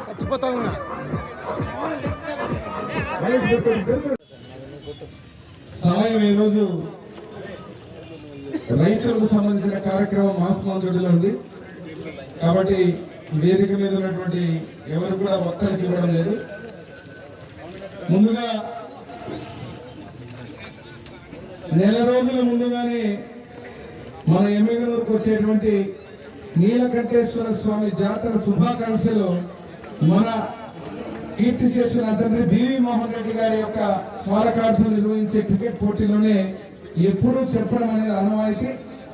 చచ్చిపోతా ఉన్నా. సమయం ఈరోజు రైతులకు సంబంధించిన కార్యక్రమం మాసమాంజుడిలో ఉంది కాబట్టి వేదిక మీద ఉన్నటువంటి ఎవరు కూడా మొత్తానికి ఇవ్వడం లేదు. ముందుగా నెల రోజుల ముందుగానే మన ఎమ్మెగనూరుకు వచ్చేటువంటి నీలకంఠేశ్వర స్వామి జాతర శుభాకాంక్షలు మన కీర్తిశేషుల తండ్రి బివి మోహన్ రెడ్డి గారి యొక్క స్మారకార్థం నిర్వహించే క్రికెట్ పోటీలోనే ఎప్పుడూ చెప్పడం అనేది ఆనవాయితీ.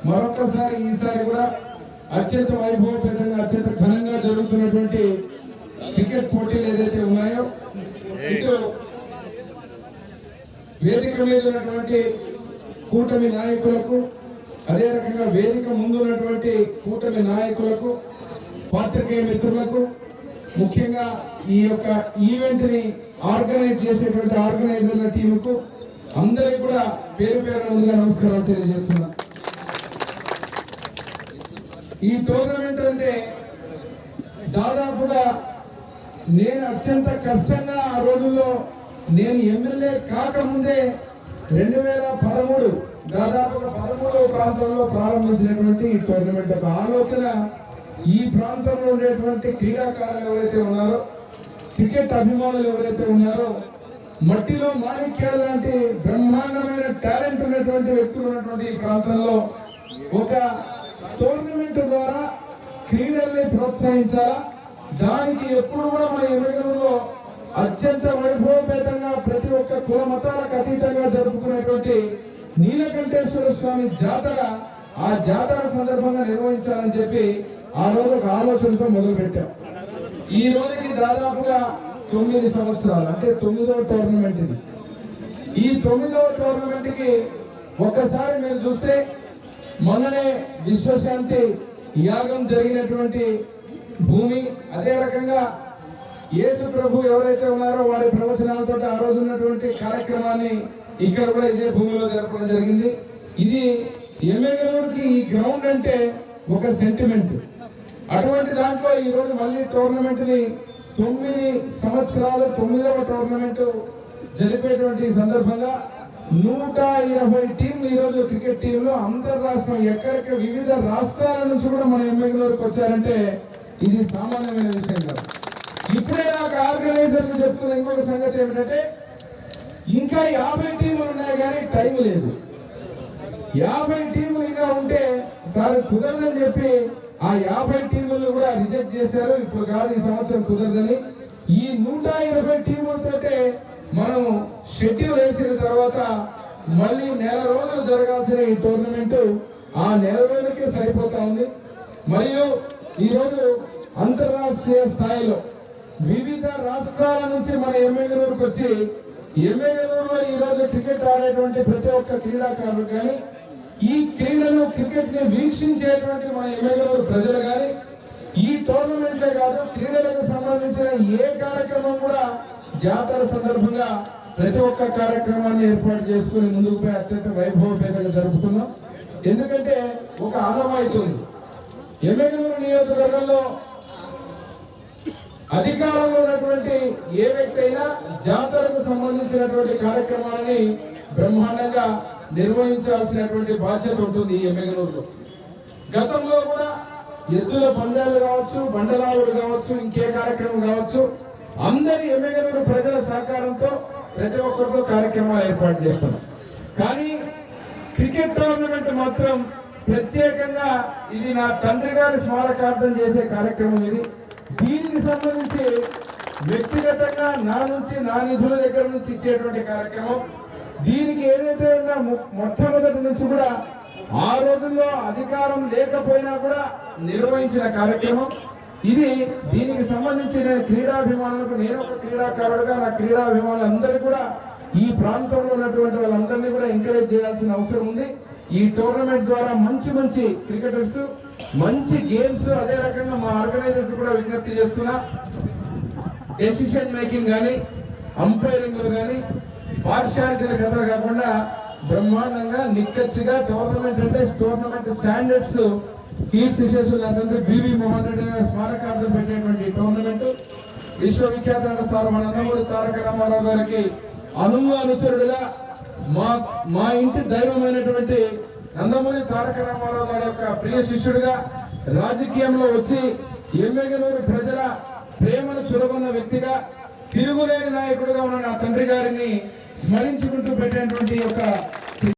మరొక్కసారి ఈసారి కూడా అత్యంత వైభవపేతంగా అత్యంత ఘనంగా జరుగుతున్నటువంటి క్రికెట్ పోటీలు ఏదైతే ఉన్నాయో ఇటు వేదిక మీద ఉన్నటువంటి కూటమి నాయకులకు అదే రకంగా వేదిక ముందు ఉన్నటువంటి కూటమి నాయకులకు పాత్రికేయ మిత్రులకు ముఖ్యంగా ఈ యొక్క ఈవెంట్ ని ఆర్గనైజ్ చేసేటువంటి ఆర్గనైజర్ల టీంకు అందరికి కూడా పేరు పేరు ముందుగా నమస్కారాలు తెలియజేస్తున్నా. ఈ టోర్నమెంట్ అంటే దాదాపుగా నేను అత్యంత కష్టంగా ఆ రోజుల్లో నేను ఎమ్మెల్యే కాకముందే 2013 దాదాపుగా 13వ ప్రాంతంలో ప్రారంభించినటువంటి ఈ టోర్నమెంట్ యొక్క ఆలోచన ఈ ప్రాంతంలో ఉండేటువంటి క్రీడాకారులు ఎవరైతే ఉన్నారో క్రికెట్ అభిమానులు ఎవరైతే ఉన్నారో మట్టిలో మాణిక్యాల లాంటి బ్రహ్మాండమైన టాలెంట్ ఉన్నటువంటి వ్యక్తులు ఉన్నటువంటి ఈ ప్రాంతంలో ఒక టోర్నమెంట్ ద్వారా క్రీడల్ని ప్రోత్సహించాలా. దానికి ఎప్పుడు కూడా మన ఎమ్మెగనూరులో అత్యంత వైభవపేతంగా ప్రతి ఒక్క కుల మతాలకు అతీతంగా జరుపుకునేటువంటి నీలకంఠేశ్వర స్వామి జాతర ఆ జాతర సందర్భంగా నిర్వహించాలని చెప్పి ఆ రోజు ఒక ఆలోచనతో మొదలు పెట్టాం. ఈ రోజుకి దాదాపుగా 9 సంవత్సరాలు అంటే 9వ టోర్నమెంట్ ఇది. ఈ 9వ టోర్నమెంట్ కి ఒక్కసారి మీరు చూస్తే మొన్ననే విశ్వశాంతి యాగం జరిగినటువంటి భూమి, అదే రకంగా యేసు ప్రభు ఎవరైతే ఉన్నారో వారి ప్రవచనాలతో ఆ రోజు ఉన్నటువంటి కార్యక్రమాన్ని ఇక్కడ కూడా ఇదే భూమిలో జరపడం జరిగింది. ఇది ఎమ్మెగనూరుకి ఈ గ్రౌండ్ అంటే ఒక సెంటిమెంట్. అటువంటి దాంట్లో ఈ రోజు మళ్ళీ టోర్నమెంట్ ని 9 సంవత్సరాలు 9వ టోర్నమెంట్ జరిపేటువంటి సందర్భంగా 120 టీంలు ఈ రోజు క్రికెట్ టీంలు అంతర్రాష్ట్రం ఎక్కడెక్కడ వివిధ రాష్ట్రాల నుంచి కూడా మన ఎమ్మెగనూరుకి వచ్చారంటే ఇది సామాన్యమైన విషయం కాదు. ఇప్పుడే నాకు ఆర్గనైజర్లు చెప్తున్న ఇంకొక సంగతి ఏమిటంటే ఇంకా 50 టీంలు ఉన్నాయి కానీ టైం లేదు. 50 టీంలు ఇంకా ఉంటే సార్ కుదరదని చెప్పి ఆ 50 టీంలను కూడా రిజెక్ట్ చేశారు. ఇప్పుడు కాదు, ఈ సంవత్సరం కుదరదని. ఈ 120 టీములతోటే మనం షెడ్యూల్ వేసిన తర్వాత మళ్ళీ నెల రోజులు జరగాల్సిన ఈ టోర్నమెంట్ ఆ నెల రోజులకే సరిపోతా ఉంది. మరియు ఈరోజు అంతర్రాష్ట్రీయ స్థాయిలో వివిధ రాష్ట్రాల నుంచి మన ఎమ్మెగనూరుకు వచ్చి ఎమ్మెగనూరులో ఈ రోజు క్రికెట్ ఆడేటువంటి ప్రతి ఒక్క క్రీడాకారులు కానీ ఈ క్రీడలు క్రికెట్ ని వీక్షించేటువంటి మన ఎమ్మెగనూరు ప్రజలు కానీ ఈ టోర్నమెంట్లే కాదు క్రీడలకు సంబంధించిన ఏ కార్యక్రమం కూడా జాతర సందర్భంగా ప్రతి ఒక్క కార్యక్రమాన్ని ఏర్పాటు చేసుకుని ముందుకు పోయి అత్యంత వైభవపేతంగా జరుపుతున్నాం. ఎందుకంటే ఒక ఆనవాయితీ ఉంది. ఎమ్మెగనూరు నియోజకవర్గంలో అధికారంలో ఉన్నటువంటి ఏ వ్యక్తి అయినా జాతరకు సంబంధించినటువంటి కార్యక్రమాలని బ్రహ్మాండంగా నిర్వహించాల్సినటువంటి బాధ్యత ఉంటుంది ఈ ఎమ్మెగనూరులో. గతంలో కూడా ఎద్దుల పందాలు కావచ్చు, బండలావుడు కావచ్చు, ఇంకే కార్యక్రమం కావచ్చు, అందరి ఎమ్మెగనూరు ప్రజల సహకారంతో ప్రతి ఒక్కరితో కార్యక్రమాలు ఏర్పాటు చేస్తున్నాం. కానీ క్రికెట్ టోర్నమెంట్ మాత్రం ప్రత్యేకంగా ఇది నా తండ్రి గారి స్మారకార్థం చేసే కార్యక్రమం ఇది. దీనికి సంబంధించి వ్యక్తిగతంగా నా నుంచి నా నిధుల దగ్గర నుంచి ఇచ్చేటువంటి కార్యక్రమం. దీనికి ఏదైతే ఉన్నా మొట్టమొదటి నుంచి కూడా ఆ రోజుల్లో అధికారం లేకపోయినా కూడా నిర్వహించిన కార్యక్రమం ఇది. దీనికి సంబంధించి నేను క్రీడాభిమానులకు, నేను ఒక క్రీడాకారుడుగా నా క్రీడాభిమానులందరూ కూడా ఈ ప్రాంతంలో ఉన్నటువంటి వాళ్ళందరినీ కూడా ఎంకరేజ్ చేయాల్సిన అవసరం ఉంది. ఈ టోర్నమెంట్ ద్వారా మంచి మంచి క్రికెటర్స్, మంచి గేమ్స్, అదే రకంగా మా ఆర్గనైజర్స్ కూడా విజ్ఞప్తి చేస్తున్నా, డెసిషన్ మేకింగ్ కానీ అంపైరింగ్ కానీ పార్షియాలిటీల కథ కాకుండా బ్రహ్మాండంగా నిక్కచ్చిగా టోర్నమెంట్ అంటే టోర్నమెంట్ స్టాండర్డ్స్ కీర్తి శేషుల తండ్రి బివి మోహన్ రెడ్డి గారి స్మారకార్థం పెట్టినటువంటి టోర్నమెంట్ విశ్వవిఖ్యాత నటసారు మన నందమూరి తారక రామారావు గారికి అనుసరుడుగా మా ఇంటి దైవమైనటువంటి నందమూరి తారక రామారావు గారి యొక్క ప్రియ శిష్యుడిగా రాజకీయంలో వచ్చి ఎమ్మెగనూరు ప్రజల ప్రేమను చురగొన్న వ్యక్తిగా తిరుగులేని నాయకుడిగా ఉన్న నా తండ్రి గారిని స్మరించుకుంటూ పెట్టినటువంటి ఒక